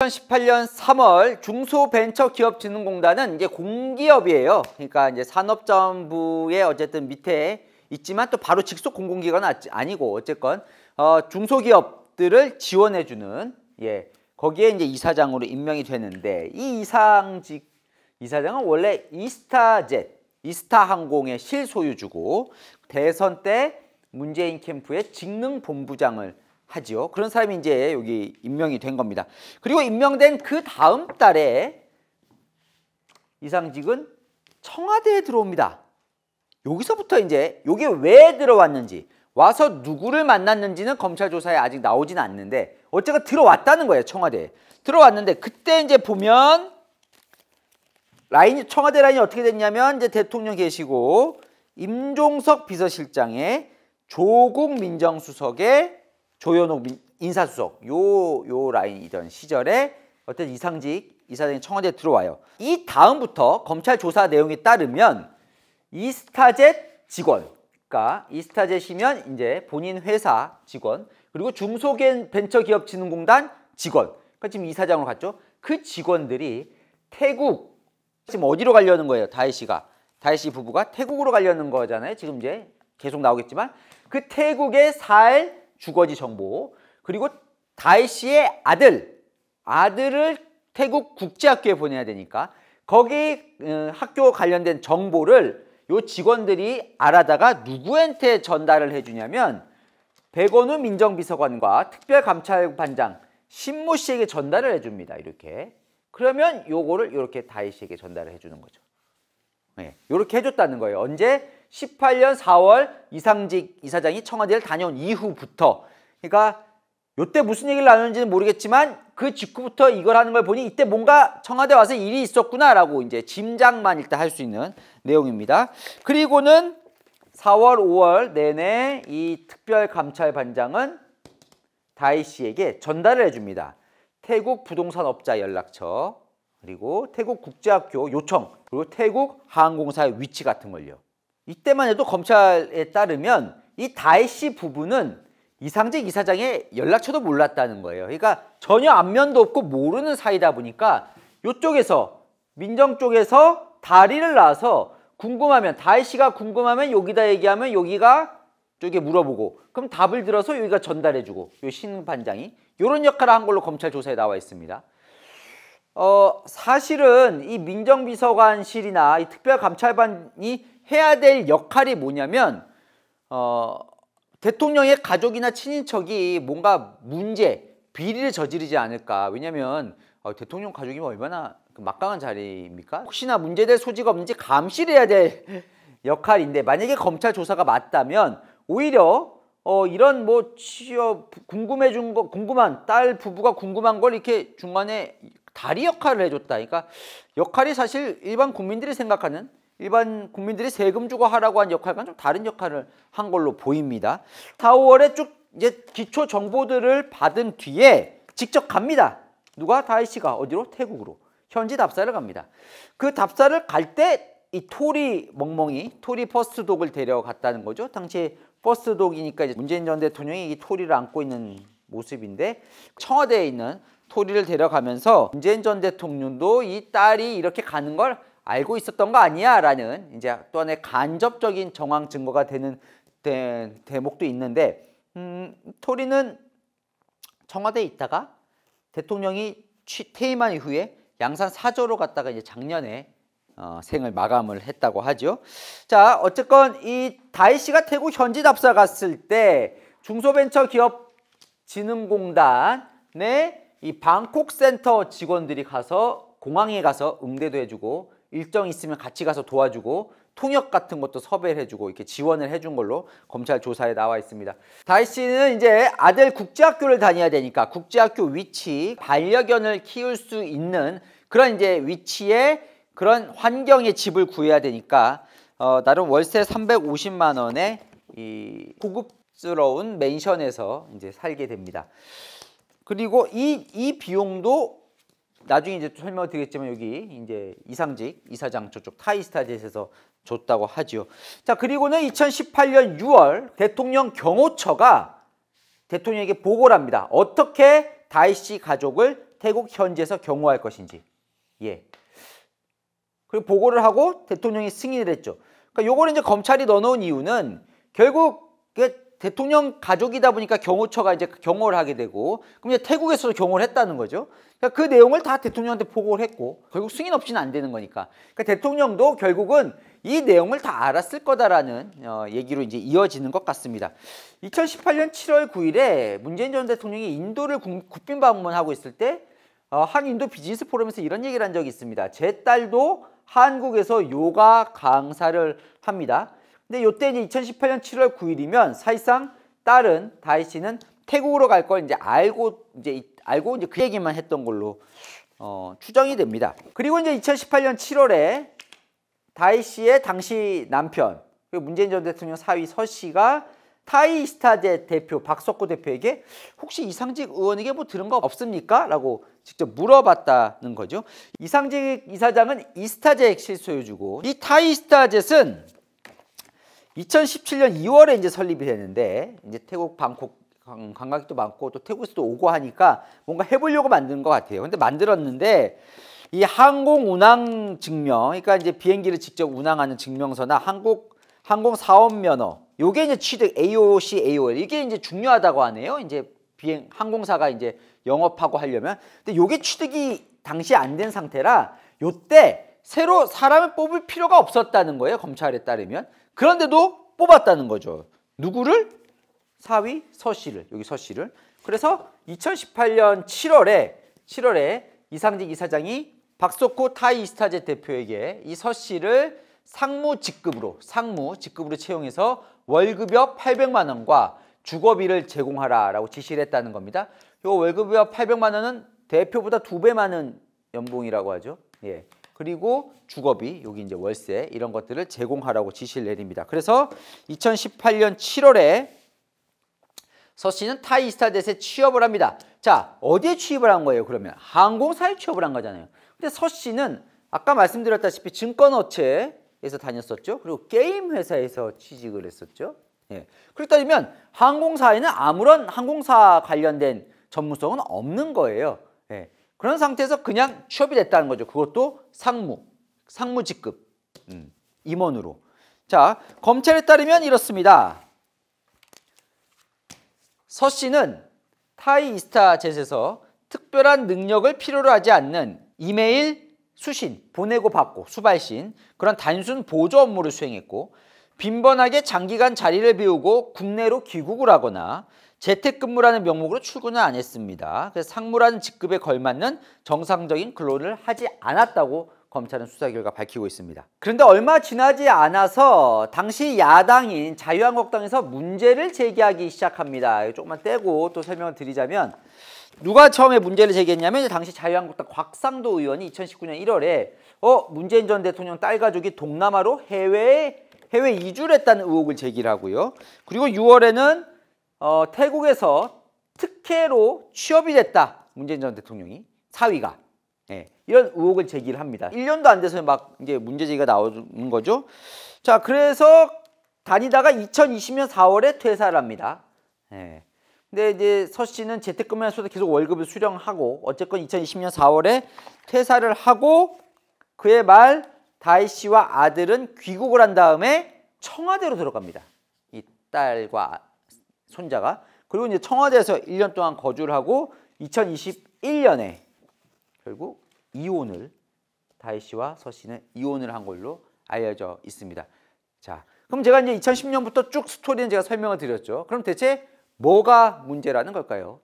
2018년 3월 중소벤처기업진흥공단은 이제 공기업이에요. 그러니까 이제 산업자원부의 어쨌든 밑에 있지만 또 바로 직속 공공기관은 아니고 어쨌건 중소기업들을 지원해주는 거기에 이제 이사장으로 임명이 되는데 이 이사장은 원래 이스타항공의 실소유주고 대선 때 문재인 캠프의 직능본부장을 하지요. 그런 사람이 이제 여기 임명이 된 겁니다. 그리고 임명된 그 다음 달에 이상직은 청와대에 들어옵니다. 여기서부터 이제 이게 왜 들어왔는지 와서 누구를 만났는지는 검찰 조사에 아직 나오지는 않는데 어쨌든 들어왔다는 거예요. 청와대에 들어왔는데 그때 이제 보면 청와대 라인이 어떻게 됐냐면 이제 대통령 계시고 임종석 비서실장에 조국 민정수석에 조현옥 인사수석 요 라인이던 시절에 어떤 이상직 이사장이 청와대에 들어와요. 이 다음부터 검찰 조사 내용에 따르면 이스타젯 직원, 그러니까 이스타젯이면 이제 본인 회사 직원, 그리고 중소벤처기업진흥공단 직원, 그러니까 지금 이사장으로 갔죠. 그 직원들이 태국 지금 어디로 가려는 거예요? 다혜씨 부부가 태국으로 가려는 거잖아요. 지금 이제 계속 나오겠지만 그 태국에 살 주거지 정보, 그리고 다혜씨의 아들을 태국 국제학교에 보내야 되니까 거기 학교 관련된 정보를 요 직원들이 알아다가 누구한테 전달을 해주냐면 백원우 민정비서관과 특별감찰반장 신모 씨에게 전달을 해줍니다. 이렇게. 그러면 요거를 이렇게 다혜 씨에게 전달을 해주는 거죠. 이렇게 해줬다는 거예요. 언제? 18년 4월 이상직 이사장이 청와대를 다녀온 이후부터. 그러니까 요때 무슨 얘기를 나누는지는 모르겠지만 그 직후부터 이걸 하는 걸 보니 이때 뭔가 청와대 와서 일이 있었구나라고 이제 짐작만 일단 할 수 있는 내용입니다. 그리고는 4월, 5월 내내 이 특별감찰반장은 다혜 씨에게 전달을 해줍니다. 태국 부동산업자 연락처, 그리고 태국 국제학교 요청, 그리고 태국 항공사의 위치 같은 걸요. 이때만 해도 검찰에 따르면 이 다혜 씨 부부는 이상직 이사장의 연락처도 몰랐다는 거예요. 그러니까 전혀 안면도 없고 모르는 사이다 보니까 이쪽에서 민정 쪽에서 다리를 놔서 궁금하면 다혜 씨가 궁금하면 여기다 얘기하면 여기가 쪽에 물어보고 그럼 답을 들어서 여기가 전달해주고 요 신반장이 이런 역할을 한 걸로 검찰 조사에 나와 있습니다. 사실은 이 민정비서관실이나 이 특별감찰반이 해야 될 역할이 뭐냐면 대통령의 가족이나 친인척이 뭔가 비리를 저지르지 않을까. 왜냐면 대통령 가족이면 얼마나 막강한 자리입니까? 혹시나 문제될 소지가 없는지 감시를 해야 될 역할인데 만약에 검찰 조사가 맞다면 오히려 이런 뭐 궁금한 딸 부부가 궁금한 걸 이렇게 중간에 다리 역할을 해줬다. 그러니까 역할이 사실 일반 국민들이 생각하는 일반 국민들이 세금 주고 하라고 한 역할과는 좀 다른 역할을 한 걸로 보입니다. 4, 5월에 쭉 이제 기초 정보들을 받은 뒤에 직접 갑니다. 누가? 다혜 씨가 어디로? 태국으로. 현지 답사를 갑니다. 그 답사를 갈 때 이 토리 퍼스트독을 데려갔다는 거죠. 당시에 퍼스트독이니까 이제 문재인 전 대통령이 이 토리를 안고 있는 모습인데 청와대에 있는 토리를 데려가면서 문재인 전 대통령도 이 딸이 이렇게 가는 걸 알고 있었던 거 아니야? 라는 이제 또 하나의 간접적인 정황 증거가 되는 대목도 있는데 토리는 청와대에 있다가 대통령이 퇴임한 이후에 양산 사저로 갔다가 이제 작년에 생을 마감을 했다고 하죠. 자, 어쨌건 이 다혜 씨가 태국 현지 답사 갔을 때 중소벤처기업진흥공단의 이 방콕 센터 직원들이 가서 공항에 가서 응대도 해주고 일정 있으면 같이 가서 도와주고 통역 같은 것도 섭외를 해주고 이렇게 지원을 해준 걸로 검찰 조사에 나와 있습니다. 다혜 씨는 이제 아들 국제학교를 다녀야 되니까 국제학교 위치, 반려견을 키울 수 있는 그런 이제 위치에 그런 환경의 집을 구해야 되니까 나름 월세 350만 원에 이 고급스러운 맨션에서 이제 살게 됩니다. 그리고 이 비용도 나중에 이제 설명드리겠지만 여기 이제 이상직 이사장 저쪽 타이스타젯에서 줬다고 하죠. 자, 그리고는 2018년 6월 대통령 경호처가 대통령에게 보고를 합니다. 어떻게 다혜 씨 가족을 태국 현지에서 경호할 것인지. 예. 그리고 보고를 하고 대통령이 승인을 했죠. 그러니까 요거를 이제 검찰이 넣어놓은 이유는 결국 대통령 가족이다 보니까 경호처가 이제 경호를 하게 되고, 그럼 이제 태국에서도 경호를 했다는 거죠. 그러니까 그 내용을 다 대통령한테 보고를 했고, 결국 승인 없이는 안 되는 거니까. 그러니까 대통령도 결국은 이 내용을 다 알았을 거다라는 얘기로 이제 이어지는 것 같습니다. 2018년 7월 9일에 문재인 전 대통령이 인도를 국빈 방문하고 있을 때 한 인도 비즈니스 포럼에서 이런 얘기를 한 적이 있습니다. 제 딸도 한국에서 요가 강사를 합니다. 근데 요때 이제 2018년 7월 9일이면 사실상 딸은 다희 씨는 태국으로 갈 걸 이제 알고 이제 그 얘기만 했던 걸로 추정이 됩니다. 그리고 이제 2018년 7월에 다희 씨의 당시 남편, 그리고 문재인 전 대통령 사위 서 씨가 타이스타제 대표 박석구 대표에게 혹시 이상직 의원에게 뭐 들은 거 없습니까? 라고 직접 물어봤다는 거죠. 이상직 이사장은 이스타젯 실소유주고, 이 타이스타젯은 2017년 2월에 이제 설립이 되는데, 이제 태국 방콕 관광객도 많고 또 태국에서도 오고 하니까 뭔가 해보려고 만든 것 같아요. 근데 만들었는데 이 항공 운항 증명, 그러니까 이제 비행기를 직접 운항하는 증명서나 항공 사업 면허, 요게 이제 취득 AOC, AOL 이게 이제 중요하다고 하네요. 이제 항공사가 이제 영업하고 하려면. 근데 요게 취득이 당시 안 된 상태라 요때 새로 사람을 뽑을 필요가 없었다는 거예요. 검찰에 따르면. 그런데도 뽑았다는 거죠. 누구를? 사위 서 씨를. 여기 서 씨를. 그래서 2018년 7월에 이상직 이사장이 박석구 타이스타젯 대표에게 이 서 씨를 상무 직급으로 채용해서 월급여 800만 원과 주거비를 제공하라라고 지시를 했다는 겁니다. 이 월급여 800만 원은 대표보다 2배 많은 연봉이라고 하죠. 예. 그리고 주거비, 여기 이제 월세 이런 것들을 제공하라고 지시를 내립니다. 그래서 2018년 7월에 서 씨는 타이스타젯에 취업을 합니다. 자, 어디에 취업을 한 거예요? 그러면 항공사에 취업을 한 거잖아요. 근데 서 씨는 아까 말씀드렸다시피 증권업체에서 다녔었죠. 그리고 게임 회사에서 취직을 했었죠. 예. 그렇게 따지면 항공사에는 아무런 항공사 관련된 전문성은 없는 거예요. 예. 그런 상태에서 그냥 취업이 됐다는 거죠. 그것도 상무 직급 임원으로. 자, 검찰에 따르면 이렇습니다. 서 씨는 타이스타젯에서 특별한 능력을 필요로 하지 않는 이메일 수신, 보내고 받고, 수발신, 그런 단순 보조 업무를 수행했고, 빈번하게 장기간 자리를 비우고 국내로 귀국을 하거나 재택근무라는 명목으로 출근을 안 했습니다. 그래서 상무라는 직급에 걸맞는 정상적인 근로를 하지 않았다고 검찰은 수사 결과 밝히고 있습니다. 그런데 얼마 지나지 않아서 당시 야당인 자유한국당에서 문제를 제기하기 시작합니다. 조금만 떼고 또 설명을 드리자면, 누가 처음에 문제를 제기했냐면 당시 자유한국당 곽상도 의원이 2019년 1월에 문재인 전 대통령 딸 가족이 동남아로 해외 이주를 했다는 의혹을 제기를 하고요. 그리고 6월에는 태국에서 특혜로 취업이 됐다. 문재인 전 대통령이 사위가. 예, 이런 의혹을 제기를 합니다. 1년도 안 돼서 막 이제 문제 제기가 나오는 거죠. 자, 그래서 다니다가 2020년 4월에 퇴사를 합니다. 예. 근데 이제 서 씨는 재택근무하면서도 계속 월급을 수령하고, 어쨌건 2020년 4월에 퇴사를 하고, 그의 말 다희 씨와 아들은 귀국을 한 다음에 청와대로 들어갑니다. 이 딸과 손자가. 그리고 이제 청와대에서 1년 동안 거주를 하고 2021년에 결국 이혼을, 다희 씨와 서 씨는 이혼을 한 걸로 알려져 있습니다. 자, 그럼 제가 이제 2010년부터 쭉 스토리는 제가 설명을 드렸죠. 그럼 대체 뭐가 문제라는 걸까요?